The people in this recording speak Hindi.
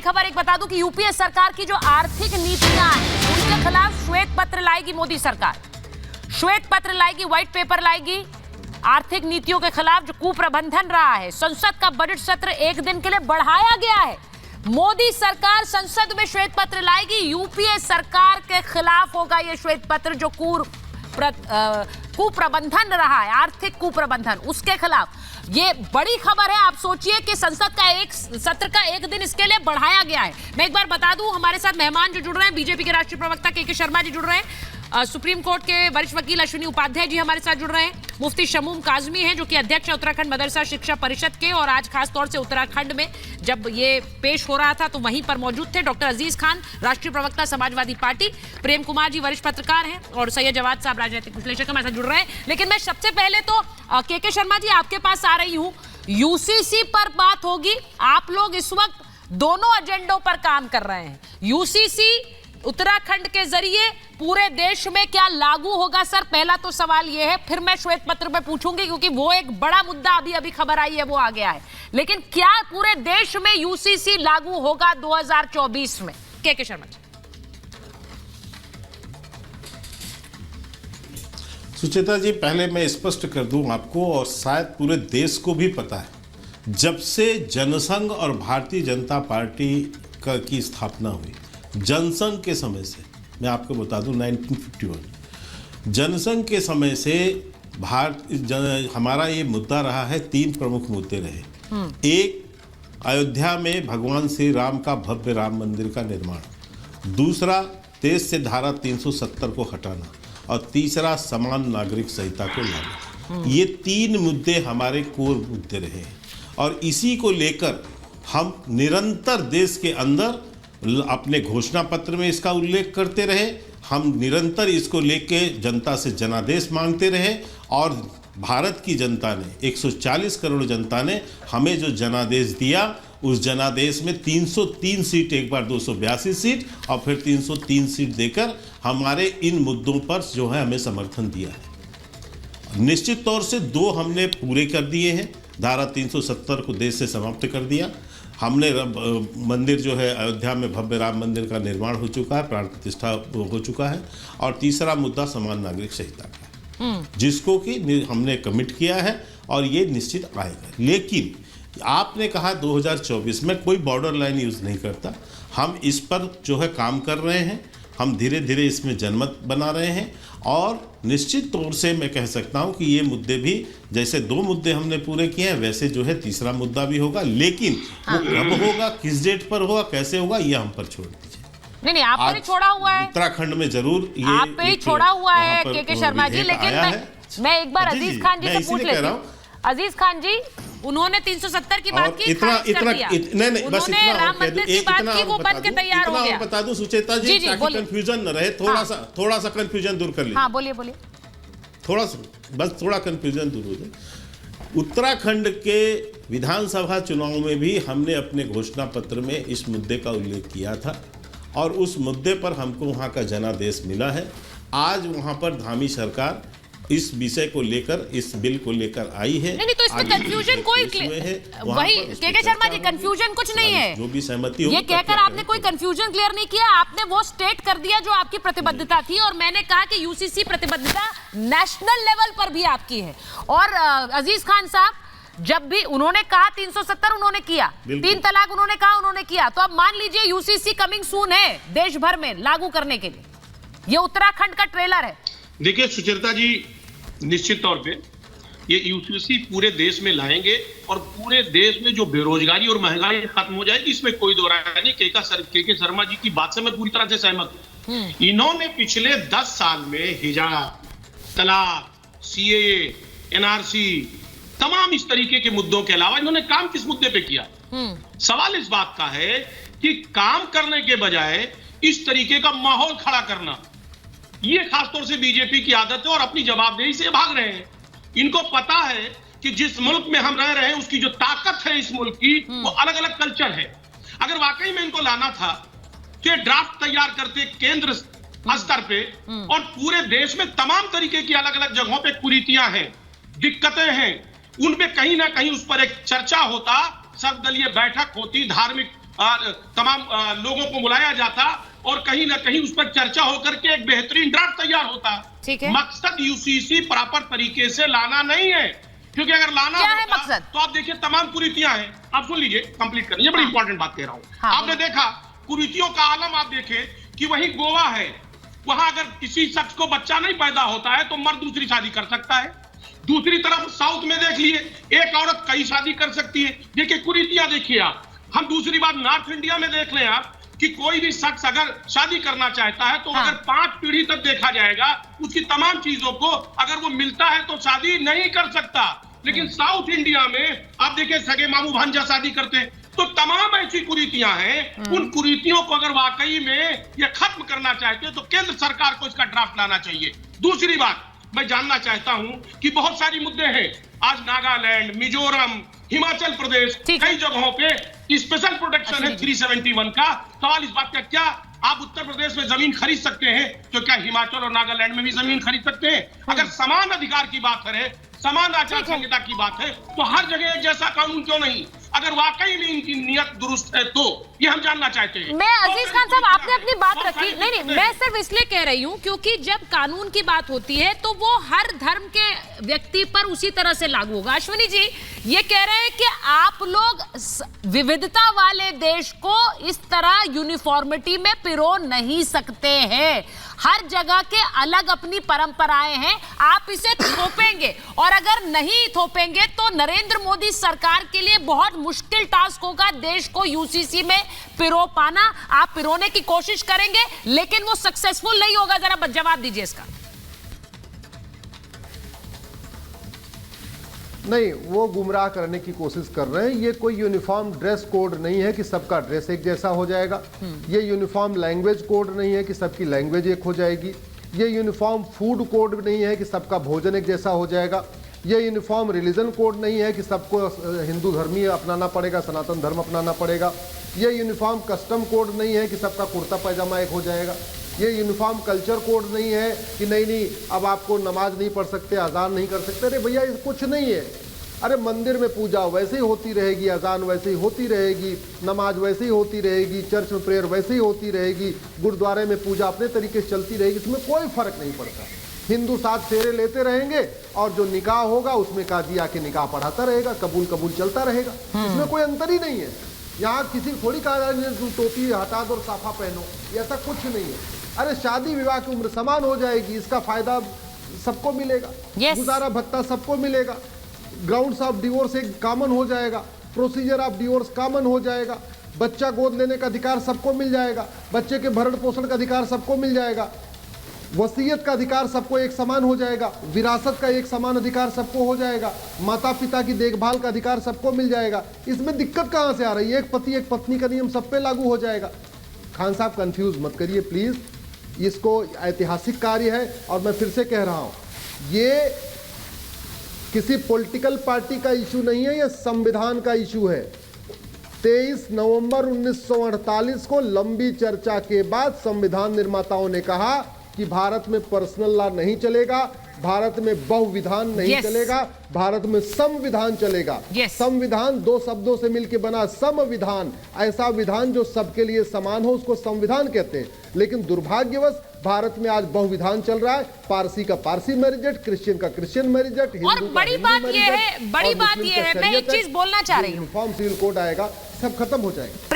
खबर एक बता दूं कि यूपीए सरकार की जो आर्थिक नीतियां हैं उनके खिलाफ श्वेत पत्र लाएगी मोदी सरकार। श्वेत पत्र लाएगी, व्हाइट पेपर लाएगी आर्थिक नीतियों के खिलाफ जो कुप्रबंधन रहा है। संसद का बजट सत्र एक दिन के लिए बढ़ाया गया है। मोदी सरकार संसद में श्वेत पत्र लाएगी, यूपीए सरकार के खिलाफ होगा यह श्वेत पत्र जो कुप्रबंधन रहा है, आर्थिक कुप्रबंधन, उसके खिलाफ। ये बड़ी खबर है। आप सोचिए कि संसद का एक सत्र का एक दिन इसके लिए बढ़ाया गया है। मैं एक बार बता दूं, हमारे साथ मेहमान जो जुड़ रहे हैं, बीजेपी के राष्ट्रीय प्रवक्ता के शर्मा जी जुड़ रहे हैं, सुप्रीम कोर्ट के वरिष्ठ वकील अश्विनी उपाध्याय जी हमारे साथ जुड़ रहे हैं, मुफ्ती शमूम काजमी हैं जो कि अध्यक्ष है उत्तराखंड मदरसा शिक्षा परिषद के, और आज खास तौर से उत्तराखंड में जब ये पेश हो रहा था तो वहीं पर मौजूद थे। डॉक्टर अजीज खान, राष्ट्रीय प्रवक्ता समाजवादी पार्टी, प्रेम कुमार जी वरिष्ठ पत्रकार हैं, और सैयद जवाद साहब राजनीतिक विश्लेषक हमारे साथ जुड़ रहे हैं। लेकिन मैं सबसे पहले तो के शर्मा जी आपके पास आ रही हूं। यूसीसी पर बात होगी। आप लोग इस वक्त दोनों एजेंडों पर काम कर रहे हैं। यूसीसी उत्तराखंड के जरिए पूरे देश में क्या लागू होगा? सर, पहला तो सवाल यह है, फिर मैं श्वेत पत्र पे पूछूंगी क्योंकि वो एक बड़ा मुद्दा अभी खबर आई है, वो आ गया है। लेकिन क्या पूरे देश में यूसीसी लागू होगा 2024 में? के शर्मा जी। सुचेता जी, पहले मैं स्पष्ट कर दूं आपको, और शायद पूरे देश को भी पता है, जब से जनसंघ और भारतीय जनता पार्टी की स्थापना हुई, जनसंघ के समय से, मैं आपको बता दूं 1951 जनसंघ के समय से हमारा ये मुद्दा रहा है। 3 प्रमुख मुद्दे रहे। एक, अयोध्या में भगवान श्री राम का भव्य राम मंदिर का निर्माण। दूसरा, देश से धारा 370 को हटाना। और तीसरा, समान नागरिक संहिता को लाना। ये 3 मुद्दे हमारे कोर मुद्दे रहे हैं, और इसी को लेकर हम निरंतर देश के अंदर अपने घोषणा पत्र में इसका उल्लेख करते रहे। हम निरंतर इसको लेके जनता से जनादेश मांगते रहे, और भारत की जनता ने, 140 करोड़ जनता ने हमें जो जनादेश दिया, उस जनादेश में 303 सीट, एक बार 282 सीट और फिर 303 सीट देकर हमारे इन मुद्दों पर जो है हमें समर्थन दिया है। निश्चित तौर से 2 हमने पूरे कर दिए हैं। धारा 370 को देश से समाप्त कर दिया हमने। मंदिर जो है अयोध्या में भव्य राम मंदिर का निर्माण हो चुका है, प्राण प्रतिष्ठा हो चुका है। और तीसरा मुद्दा समान नागरिक संहिता का है, जिसको कि हमने कमिट किया है, और ये निश्चित आएगा। लेकिन आपने कहा 2024 में कोई बॉर्डर लाइन यूज़ नहीं करता। हम इस पर जो है काम कर रहे हैं। हम धीरे धीरे इसमें जनमत बना रहे हैं, और निश्चित तौर से मैं कह सकता हूं कि ये मुद्दे भी, जैसे 2 मुद्दे हमने पूरे किए हैं, वैसे जो है तीसरा मुद्दा भी होगा। लेकिन वो कब होगा, किस डेट पर होगा, कैसे होगा, ये हम पर छोड़ दीजिए। नहीं, आप पर ही छोड़ा हुआ है। उत्तराखंड में जरूर ये आप पे ही छोड़ा हुआ है के शर्मा जी। लेकिन मैं एक बार अजीज खान जी से पूछ लेती हूँ। अजीज खान जी, उन्होंने 370 की बात की, नहीं, बस इतना राम मंदिर की बात की, वो बन के तैयार हो गया। बता दूं सुचेता जी, ताकि कंफ्यूजन न रहे, थोड़ा सा कंफ्यूजन दूर कर लीजिए। हाँ, बोलिए। थोड़ा कंफ्यूजन दूर हो जाए। उत्तराखंड के विधानसभा चुनाव में भी हमने अपने घोषणा पत्र में इस मुद्दे का उल्लेख किया था, और उस मुद्दे पर हमको वहाँ का जनादेश मिला है। आज वहाँ पर धामी सरकार इस विषय को लेकर, इस बिल को लेकर आई है। नहीं, तो इसमें कंफ्यूजन कोई वही के शर्मा जी, कंफ्यूजन कुछ नहीं है। जो भी सहमति होगी, ये कहकर आपने कोई कंफ्यूजन क्लियर नहीं किया। आपने वो स्टेट कर दिया जो आपकी प्रतिबद्धता थी, और मैंने कहा कि यूसीसी प्रतिबद्धता नेशनल लेवल पर भी आपकी है। और अजीज खान साहब, जब भी उन्होंने कहा 370 उन्होंने किया, 3 तलाक उन्होंने कहा, उन्होंने किया। तो अब मान लीजिए यूसीसी कमिंग सून है देश भर में लागू करने के लिए। ये उत्तराखंड का ट्रेलर है। देखिए सुचेता जी, निश्चित तौर पे ये यूसीसी पूरे देश में लाएंगे, और पूरे देश में जो बेरोजगारी और महंगाई खत्म हो जाएगी, इसमें कोई दो राय नहीं। के शर्मा जी की बात से मैं पूरी तरह से सहमत हूं। इन्होंने पिछले 10 साल में हिजाब, तलाक, सीएए, एनआरसी, तमाम इस तरीके के मुद्दों के अलावा इन्होंने काम किस मुद्दे पे किया? सवाल इस बात का है कि काम करने के बजाय इस तरीके का माहौल खड़ा करना, ये खासतौर से बीजेपी की आदत है, और अपनी जवाबदेही से भाग रहे हैं। इनको पता है कि जिस मुल्क में हम रह रहे हैं, उसकी जो ताकत है इस मुल्क की, वो अलग अलग कल्चर है। अगर वाकई में इनको लाना था कि ड्राफ्ट तैयार करते केंद्र स्तर पे, और पूरे देश में तमाम तरीके की अलग अलग जगहों पे कुरीतियां हैं, दिक्कतें हैं, उनपे कहीं ना कहीं उस पर एक चर्चा होता, सर्वदलीय बैठक होती, धार्मिक तमाम लोगों को बुलाया जाता और कहीं ना कहीं उस पर चर्चा होकर के एक बेहतरीन ड्राफ्ट तैयार होता। ठीक है। मकसद यूसीसी प्रॉपर तरीके से लाना नहीं है, क्योंकि अगर लाना क्या है होता मकसद? तो आप देखिए तमाम कुरीतियां हैं। आप सुन लीजिए, कंप्लीट करिए, बड़ी इंपॉर्टेंट बात कह रहा हूं। हाँ, आपने देखा कुरीतियों का आलम, आप देखें कि वही गोवा है, वहां अगर किसी शख्स को बच्चा नहीं पैदा होता है तो मर्द दूसरी शादी कर सकता है। दूसरी तरफ साउथ में देख लिए, एक औरत कई शादी कर सकती है। देखिए कुरीतियां देखिए आप। हम दूसरी बात नॉर्थ इंडिया में देख लें आप कि कोई भी शख्स अगर शादी करना चाहता है तो हाँ। अगर 5 पीढ़ी तक देखा जाएगा, उसकी तमाम चीजों को अगर वो मिलता है तो शादी नहीं कर सकता। लेकिन साउथ इंडिया में आप देखिए सगे मामू भांजा शादी करते हैं। तो तमाम ऐसी कुरीतियां हैं, उन कुरीतियों को अगर वाकई में ये खत्म करना चाहते हैं तो केंद्र सरकार को इसका ड्राफ्ट लाना चाहिए। दूसरी बात मैं जानना चाहता हूं कि बहुत सारी मुद्दे हैं, आज नागालैंड, मिजोरम, हिमाचल प्रदेश, कई जगहों पे स्पेशल प्रोटेक्शन है 371 का। सवाल इस बात का, क्या आप उत्तर प्रदेश में जमीन खरीद सकते हैं तो क्या हिमाचल और नागालैंड में भी जमीन खरीद सकते हैं? अगर समान अधिकार की बात करें, समान आचार संहिता की बात है, तो हर जगह एक जैसा कानून क्यों नहीं? अगर वाकई में इनकी नियत दुरुस्त है तो ये हम जानना चाहते हैं। मैं अजीज खान साहब, आपने अपनी बात रखी, नहीं, मैं सिर्फ इसलिए कह रही हूं क्योंकि जब कानून की बात होती है तो वो हर धर्म के व्यक्ति पर उसी तरह से लागू होगा। अश्विनी जी ये कह रहे हैं कि आप लोग विविधता वाले देश को इस तरह यूनिफॉर्मिटी में पिरो नहीं सकते हैं। हर जगह के अलग अपनी परंपराएं हैं, आप इसे थोपेंगे और अगर नहीं थोपेंगे तो नरेंद्र मोदी सरकार के लिए बहुत मुश्किल टास्क होगा देश को यूसीसी में पिरो पाना। आप पिरोने की कोशिश करेंगे लेकिन वो सक्सेसफुल नहीं होगा। जरा जवाब दीजिए इसका। नहीं, वो गुमराह करने की कोशिश कर रहे हैं। ये कोई यूनिफॉर्म ड्रेस कोड नहीं है कि सबका ड्रेस एक जैसा हो जाएगा। ये यूनिफॉर्म लैंग्वेज कोड नहीं है कि सबकी लैंग्वेज एक हो जाएगी। ये यूनिफॉर्म फूड कोड नहीं है कि सबका भोजन एक जैसा हो जाएगा। ये यूनिफॉर्म रिलीजन कोड नहीं है कि सबको हिंदू धर्म ही अपनाना पड़ेगा, सनातन धर्म अपनाना पड़ेगा। ये यूनिफॉर्म कस्टम कोड नहीं है कि सबका कुर्ता पैजामा एक हो जाएगा। ये यूनिफॉर्म कल्चर कोड नहीं है कि नहीं अब आपको नमाज नहीं पढ़ सकते, अजान नहीं कर सकते। अरे भैया ये कुछ नहीं है। अरे मंदिर में पूजा वैसे ही होती रहेगी, अजान वैसे ही होती रहेगी, नमाज वैसे ही होती रहेगी, चर्च में प्रेयर वैसे ही होती रहेगी, गुरुद्वारे में पूजा अपने तरीके से चलती रहेगी। इसमें कोई फर्क नहीं पड़ता। हिंदू 7 फेरे लेते रहेंगे और जो निकाह होगा उसमें काजी आके निकाह पढ़ाता रहेगा, कबूल कबूल चलता रहेगा। इसमें कोई अंतर ही नहीं है। यहाँ किसी थोड़ी कहा तुम टोपी हटा दो और साफा पहनो, ऐसा कुछ नहीं है। अरे शादी विवाह की उम्र समान हो जाएगी, इसका फायदा सबको मिलेगा। गुजारा भत्ता सबको मिलेगा। ग्राउंड्स ऑफ डिवोर्स एक कॉमन हो जाएगा, प्रोसीजर ऑफ डिवोर्स कॉमन हो जाएगा। बच्चा गोद लेने का अधिकार सबको मिल जाएगा, बच्चे के भरण पोषण का अधिकार सबको मिल जाएगा, वसीयत का अधिकार सबको एक समान हो जाएगा, विरासत का एक समान अधिकार सबको हो जाएगा, माता पिता की देखभाल का अधिकार सबको मिल जाएगा। इसमें दिक्कत कहाँ से आ रही है? एक पति एक पत्नी का नियम सब पे लागू हो जाएगा। खान साहब कंफ्यूज मत करिए प्लीज, इसको ऐतिहासिक कार्य है। और मैं फिर से कह रहा हूँ, ये किसी पॉलिटिकल पार्टी का इशू नहीं है, यह संविधान का इशू है। 23 नवंबर 1948 को लंबी चर्चा के बाद संविधान निर्माताओं ने कहा कि भारत में पर्सनल लॉ नहीं चलेगा, भारत में बहुविधान नहीं चलेगा, भारत में संविधान चलेगा। संविधान 2 शब्दों से मिलकर बना संविधान, ऐसा विधान जो सबके लिए समान हो उसको संविधान कहते हैं। लेकिन दुर्भाग्यवश भारत में आज बहुविधान चल रहा है। पारसी का पारसी मैरिजेट, क्रिश्चियन का क्रिश्चियन मैरिजेट, और बड़ी बात ये है, मैं एक चीज बोलना चाह रही हूँ, यूनिफॉर्म सिविल कोड आएगा, सब खत्म हो जाएगा।